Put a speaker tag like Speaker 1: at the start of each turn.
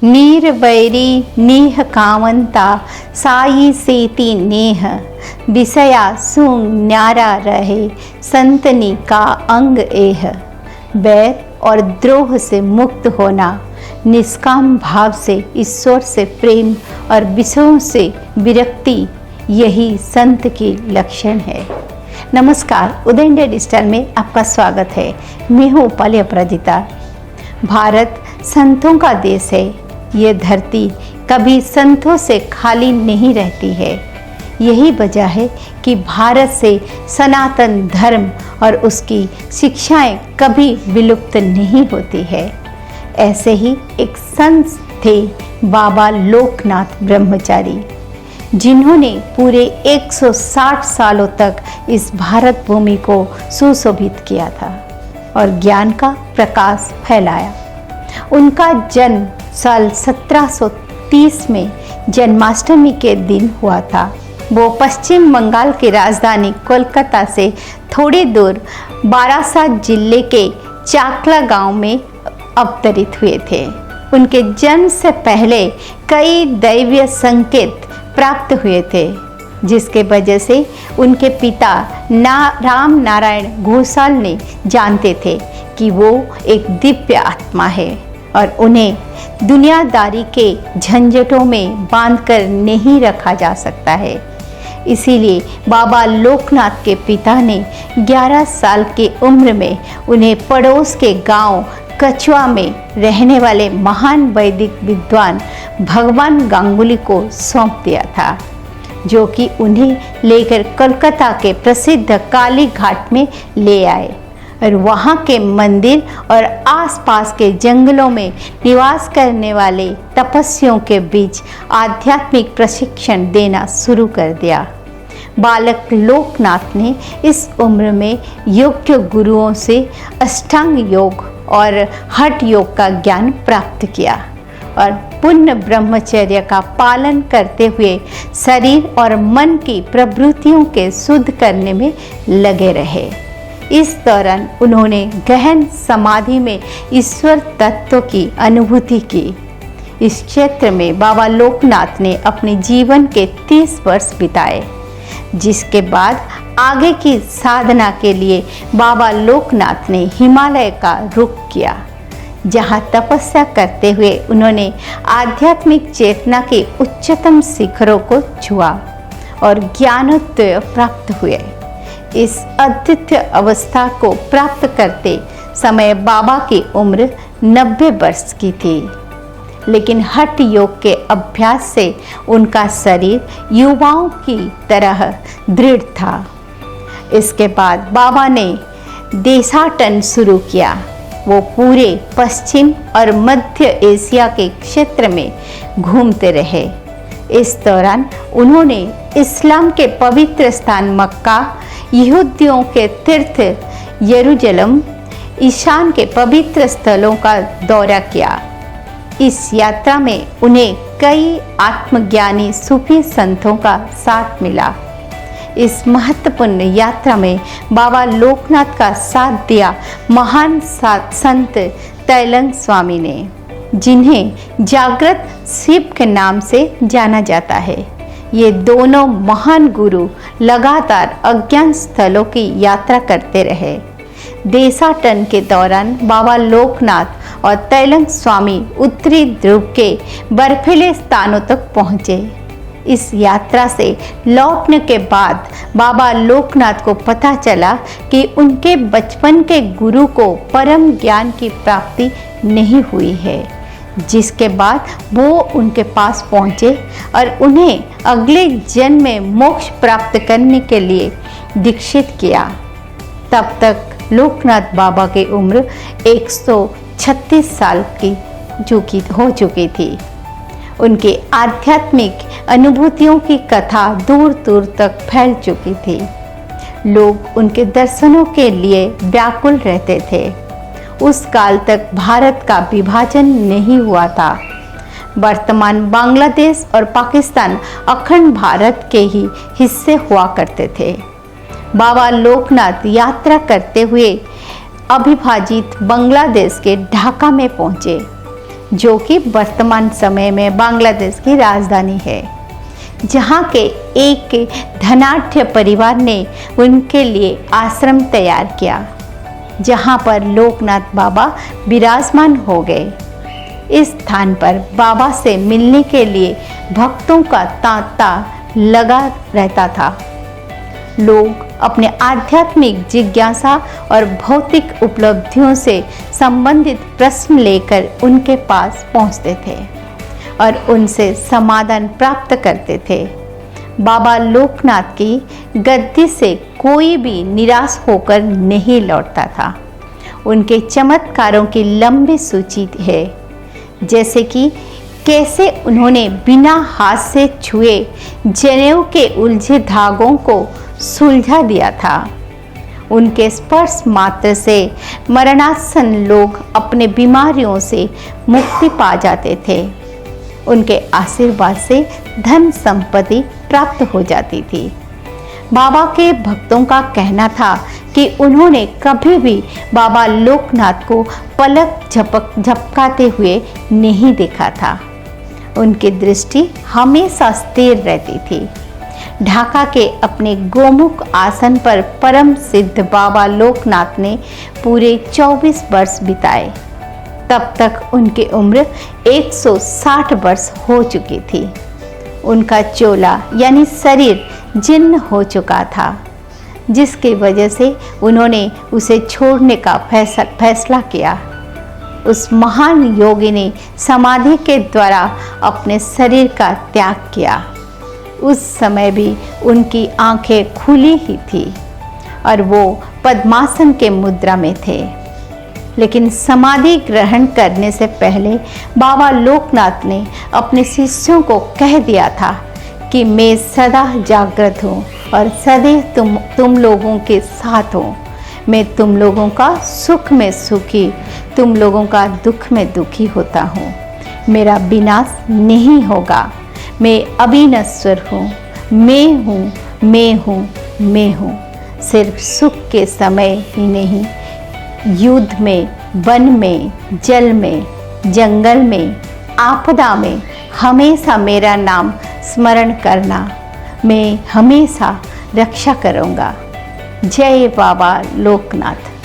Speaker 1: नीर बैरी नीह कामंता साई सेती नेह विषया सुंग न्यारा रहे संतनी का अंग एह। बैर और द्रोह से मुक्त होना, निष्काम भाव से ईश्वर से प्रेम और विषयों से विरक्ति, यही संत की लक्षण है। नमस्कार, उदय इंडिया डिजिटल में आपका स्वागत है। मैं हूँ पाली अपराजिता। भारत संतों का देश है। ये धरती कभी संतों से खाली नहीं रहती है। यही वजह है कि भारत से सनातन धर्म और उसकी शिक्षाएं कभी विलुप्त नहीं होती है। ऐसे ही एक संत थे बाबा लोकनाथ ब्रह्मचारी, जिन्होंने पूरे 160 सालों तक इस भारत भूमि को सुशोभित किया था और ज्ञान का प्रकाश फैलाया। उनका जन्म साल 1730 में जन्माष्टमी के दिन हुआ था। वो पश्चिम बंगाल की राजधानी कोलकाता से थोड़ी दूर बारासात जिले के चाकला गांव में अवतरित हुए थे। उनके जन्म से पहले कई दैवीय संकेत प्राप्त हुए थे, जिसके वजह से उनके पिता राम नारायण घोषाल ने जानते थे कि वो एक दिव्य आत्मा है और उन्हें दुनियादारी के झंझटों में बांधकर नहीं रखा जा सकता है। इसीलिए बाबा लोकनाथ के पिता ने 11 साल की उम्र में उन्हें पड़ोस के गांव कछुआ में रहने वाले महान वैदिक विद्वान भगवान गांगुली को सौंप दिया था, जो कि उन्हें लेकर कोलकाता के प्रसिद्ध काली घाट में ले आए और वहाँ के मंदिर और आसपास के जंगलों में निवास करने वाले तपस्वियों के बीच आध्यात्मिक प्रशिक्षण देना शुरू कर दिया। बालक लोकनाथ ने इस उम्र में योग्य गुरुओं से अष्टांग योग और हठ योग का ज्ञान प्राप्त किया और पूर्ण ब्रह्मचर्य का पालन करते हुए शरीर और मन की प्रवृत्तियों के शुद्ध करने में लगे रहे। इस दौरान उन्होंने गहन समाधि में ईश्वर तत्व की अनुभूति की। इस क्षेत्र में बाबा लोकनाथ ने अपने जीवन के 30 वर्ष बिताए, जिसके बाद आगे की साधना के लिए बाबा लोकनाथ ने हिमालय का रुख किया, जहाँ तपस्या करते हुए उन्होंने आध्यात्मिक चेतना के उच्चतम शिखरों को छुआ और ज्ञानोदय प्राप्त हुए। इस अद्वितीय अवस्था को प्राप्त करते समय बाबा की उम्र 90 वर्ष की थी, लेकिन हठ योग के अभ्यास से उनका शरीर युवाओं की तरह दृढ़ था। इसके बाद बाबा ने देशाटन शुरू किया। वो पूरे पश्चिम और मध्य एशिया के क्षेत्र में घूमते रहे। इस दौरान उन्होंने इस्लाम के पवित्र स्थान मक्का, यहूदियों के तीर्थ यरूशलेम, ईशान के पवित्र स्थलों का दौरा किया। इस यात्रा में उन्हें कई आत्मज्ञानी सूफी संतों का साथ मिला। इस महत्वपूर्ण यात्रा में बाबा लोकनाथ का साथ दिया महान संत तैलंग स्वामी ने, जिन्हें जागृत शिव के नाम से जाना जाता है। ये दोनों महान गुरु लगातार अज्ञात स्थलों की यात्रा करते रहे। देशाटन के दौरान बाबा लोकनाथ और तैलंग स्वामी उत्तरी ध्रुव के बर्फीले स्थानों तक पहुँचे। इस यात्रा से लौटने के बाद बाबा लोकनाथ को पता चला कि उनके बचपन के गुरु को परम ज्ञान की प्राप्ति नहीं हुई है, जिसके बाद वो उनके पास पहुँचे और उन्हें अगले जन्म में मोक्ष प्राप्त करने के लिए दीक्षित किया। तब तक लोकनाथ बाबा की उम्र 136 साल की हो चुकी थी। उनके आध्यात्मिक अनुभूतियों की कथा दूर दूर तक फैल चुकी थी। लोग उनके दर्शनों के लिए व्याकुल रहते थे। उस काल तक भारत का विभाजन नहीं हुआ था। वर्तमान बांग्लादेश और पाकिस्तान अखंड भारत के ही हिस्से हुआ करते थे। बाबा लोकनाथ यात्रा करते हुए अविभाजित बांग्लादेश के ढाका में पहुँचे। जो कि वर्तमान समय में बांग्लादेश की राजधानी है। जहाँ के एक धनाढ्य परिवार ने उनके लिए आश्रम तैयार किया, जहाँ पर लोकनाथ बाबा विराजमान हो गए। इस स्थान पर बाबा से मिलने के लिए भक्तों का तांता लगा रहता था। लोग अपने आध्यात्मिक जिज्ञासा और भौतिक उपलब्धियों से संबंधित प्रश्न लेकर उनके पास पहुंचते थे और उनसे समाधान प्राप्त करते थे। बाबा लोकनाथ की गद्दी से कोई भी निराश होकर नहीं लौटता था। उनके चमत्कारों की लंबी सूची है, जैसे कि कैसे उन्होंने बिना हाथ से छुए जनेऊ के उलझे धागों को सुलझा दिया था। उनके स्पर्श मात्र से मरणासन लोग अपने बीमारियों से मुक्ति पा जाते थे। उनके आशीर्वाद से धन संपत्ति प्राप्त हो जाती थी। बाबा के भक्तों का कहना था कि उन्होंने कभी भी बाबा लोकनाथ को पलक झपकाते हुए नहीं देखा था। उनकी दृष्टि हमेशा स्थिर रहती थी। ढाका के अपने गोमुख आसन पर परम सिद्ध बाबा लोकनाथ ने पूरे 24 वर्ष बिताए। तब तक उनकी उम्र 160 वर्ष हो चुकी थी। उनका चोला यानी शरीर जीर्ण हो चुका था, जिसकी वजह से उन्होंने उसे छोड़ने का फैसला किया। उस महान योगी ने समाधि के द्वारा अपने शरीर का त्याग किया। उस समय भी उनकी आंखें खुली ही थी और वो पद्मासन के मुद्रा में थे। लेकिन समाधि ग्रहण करने से पहले बाबा लोकनाथ ने अपने शिष्यों को कह दिया था कि मैं सदा जागृत हूँ और सदैव तुम लोगों के साथ हूँ। मैं तुम लोगों का सुख में सुखी, तुम लोगों का दुख में दुखी होता हूँ। मेरा विनाश नहीं होगा। मैं अविनश्वर हूँ। मैं हूँ, मैं हूँ, मैं हूँ। सिर्फ सुख के समय ही नहीं, युद्ध में, वन में, जल में, जंगल में, आपदा में हमेशा मेरा नाम स्मरण करना। मैं हमेशा रक्षा करूँगा। जय बाबा लोकनाथ।